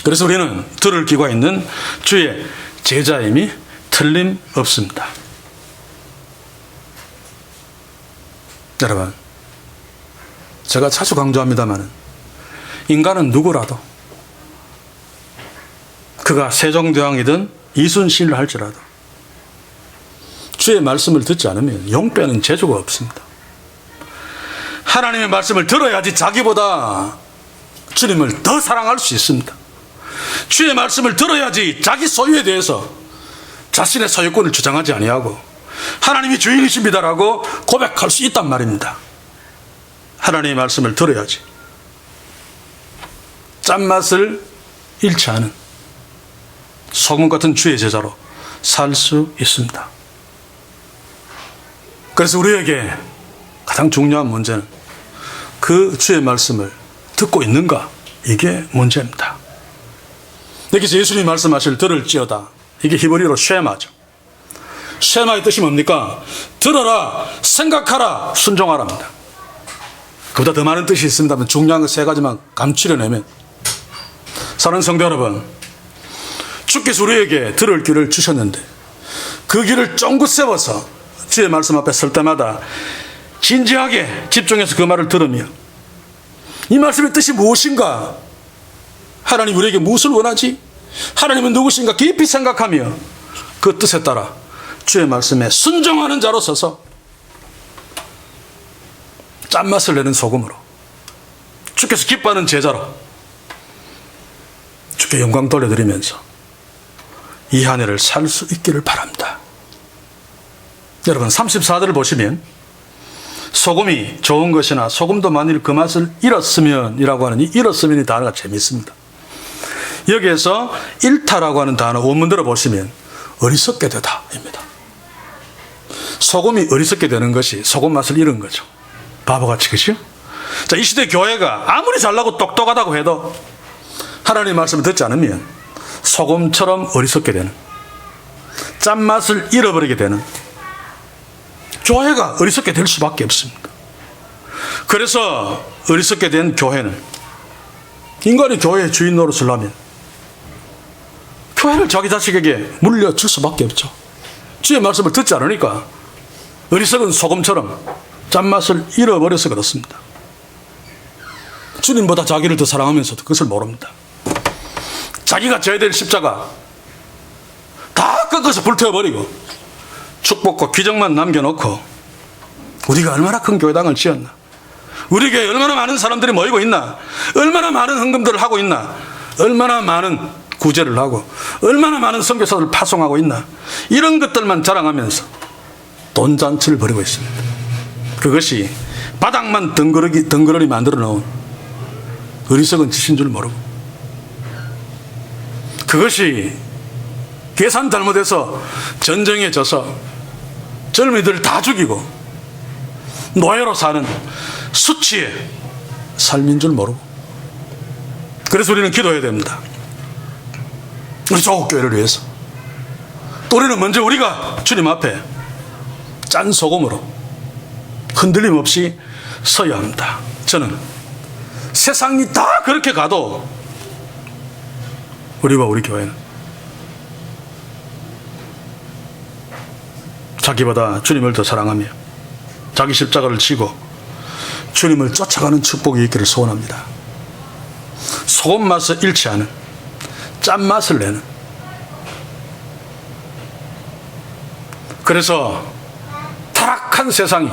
Speaker 1: 그래서 우리는 들을 귀가 있는 주의 제자임이 틀림없습니다. 여러분, 제가 자주 강조합니다만 인간은 누구라도 그가 세종대왕이든 이순신을 할지라도 주의 말씀을 듣지 않으면 용 빼는 재주가 없습니다. 하나님의 말씀을 들어야지 자기보다 주님을 더 사랑할 수 있습니다. 주의 말씀을 들어야지 자기 소유에 대해서 자신의 소유권을 주장하지 아니하고 하나님이 주인이십니다라고 고백할 수 있단 말입니다. 하나님의 말씀을 들어야지 짠맛을 잃지 않은 소금 같은 주의 제자로 살 수 있습니다. 그래서 우리에게 가장 중요한 문제는 그 주의 말씀을 듣고 있는가, 이게 문제입니다. 여기서 예수님이 말씀하실 들을지어다, 이게 히브리어로 쉐마죠. 쉐마의 뜻이 뭡니까? 들어라, 생각하라, 순종하라입니다. 그보다 더 많은 뜻이 있습니다만 중요한 거 세 가지만 감추려내면, 사랑하는 성도 여러분, 주께서 우리에게 들을 귀를 주셨는데 그 귀를 쫑긋 세워서 주의 말씀 앞에 설 때마다 진지하게 집중해서 그 말을 들으며 이 말씀의 뜻이 무엇인가, 하나님 우리에게 무엇을 원하지, 하나님은 누구신가 깊이 생각하며 그 뜻에 따라 주의 말씀에 순종하는 자로 서서 짠맛을 내는 소금으로 주께서 기뻐하는 제자로 주께 영광 돌려드리면서 이 한 해를 살 수 있기를 바랍니다. 여러분 34절을 보시면 소금이 좋은 것이나 소금도 만일 그 맛을 잃었으면 이라고 하는 이 잃었으면 이 단어가 재미있습니다. 여기에서 잃다라고 하는 단어 원문대로 보시면 어리석게 되다 입니다. 소금이 어리석게 되는 것이 소금 맛을 잃은 거죠. 바보같이, 그죠? 자, 이 시대 교회가 아무리 잘나고 똑똑하다고 해도 하나님의 말씀을 듣지 않으면 소금처럼 어리석게 되는, 짠맛을 잃어버리게 되는 교회가 어리석게 될 수밖에 없습니다. 그래서 어리석게 된 교회는, 인간이 교회의 주인 노릇을 하면 교회를 자기 자식에게 물려줄 수밖에 없죠. 주의 말씀을 듣지 않으니까 어리석은 소금처럼 짠맛을 잃어버려서 그렇습니다. 주님보다 자기를 더 사랑하면서도 그것을 모릅니다. 자기가 져야 될 십자가 다 꺾어서 불태워버리고 축복과 귀정만 남겨놓고 우리가 얼마나 큰 교회당을 지었나, 우리 교회에 얼마나 많은 사람들이 모이고 있나, 얼마나 많은 헌금들을 하고 있나, 얼마나 많은 구제를 하고 얼마나 많은 선교사들을 파송하고 있나, 이런 것들만 자랑하면서 돈잔치를 벌이고 있습니다. 그것이 바닥만 덩그러니 만들어 놓은 어리석은 짓인 줄 모르고, 그것이 계산 잘못해서 전쟁에 져서 젊은이들 다 죽이고 노예로 사는 수치의 삶인 줄 모르고, 그래서 우리는 기도해야 됩니다. 우리 조국교회를 위해서. 또 우리는 먼저 우리가 주님 앞에 짠 소금으로 흔들림 없이 서야 합니다. 저는 세상이 다 그렇게 가도 우리와 우리 교회는 자기보다 주님을 더 사랑하며 자기 십자가를 지고 주님을 쫓아가는 축복이 있기를 소원합니다. 소금 맛을 잃지 않은 짠맛을 내는, 그래서 타락한 세상이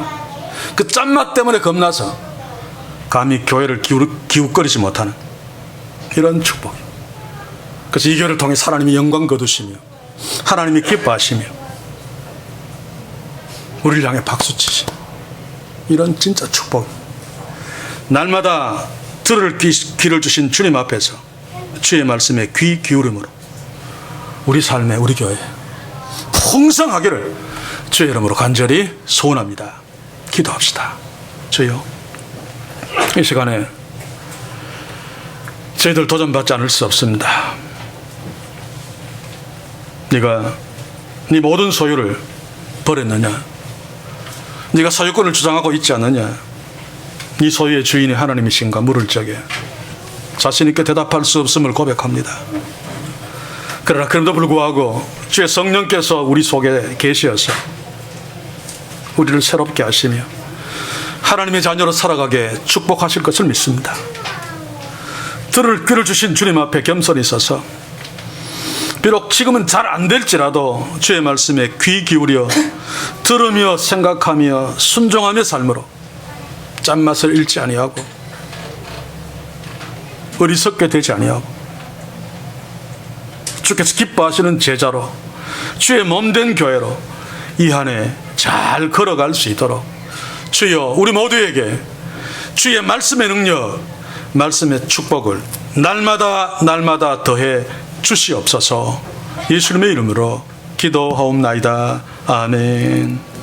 Speaker 1: 그 짠맛 때문에 겁나서 감히 교회를 기웃거리지 못하는 이런 축복. 그래서 이 교회를 통해 하나님이 영광 거두시며 하나님이 기뻐하시며 우리를 향해 박수치시 이런 진짜 축복. 날마다 들을 귀를 주신 주님 앞에서 주의 말씀에 귀 기울임으로 우리 삶에 우리 교회에 풍성하기를 주의 이름으로 간절히 소원합니다. 기도합시다. 주여, 이 시간에 저희들 도전받지 않을 수 없습니다. 네가 네 모든 소유를 버렸느냐? 네가 소유권을 주장하고 있지 않느냐? 네 소유의 주인이 하나님이신가 물을 적에 자신 있게 대답할 수 없음을 고백합니다. 그러나 그럼에도 불구하고 주의 성령께서 우리 속에 계시어서 우리를 새롭게 하시며 하나님의 자녀로 살아가게 축복하실 것을 믿습니다. 들을 귀를 주신 주님 앞에 겸손히 서서 비록 지금은 잘 안 될지라도 주의 말씀에 귀 기울여 들으며 생각하며 순종하며 삶으로 짠맛을 잃지 아니하고 어리석게 되지 아니하고 주께서 기뻐하시는 제자로 주의 몸된 교회로 이 한 해 잘 걸어갈 수 있도록 주여 우리 모두에게 주의 말씀의 능력, 말씀의 축복을 날마다 더해 주시옵소서. 예수님의 이름으로 기도하옵나이다. 아멘.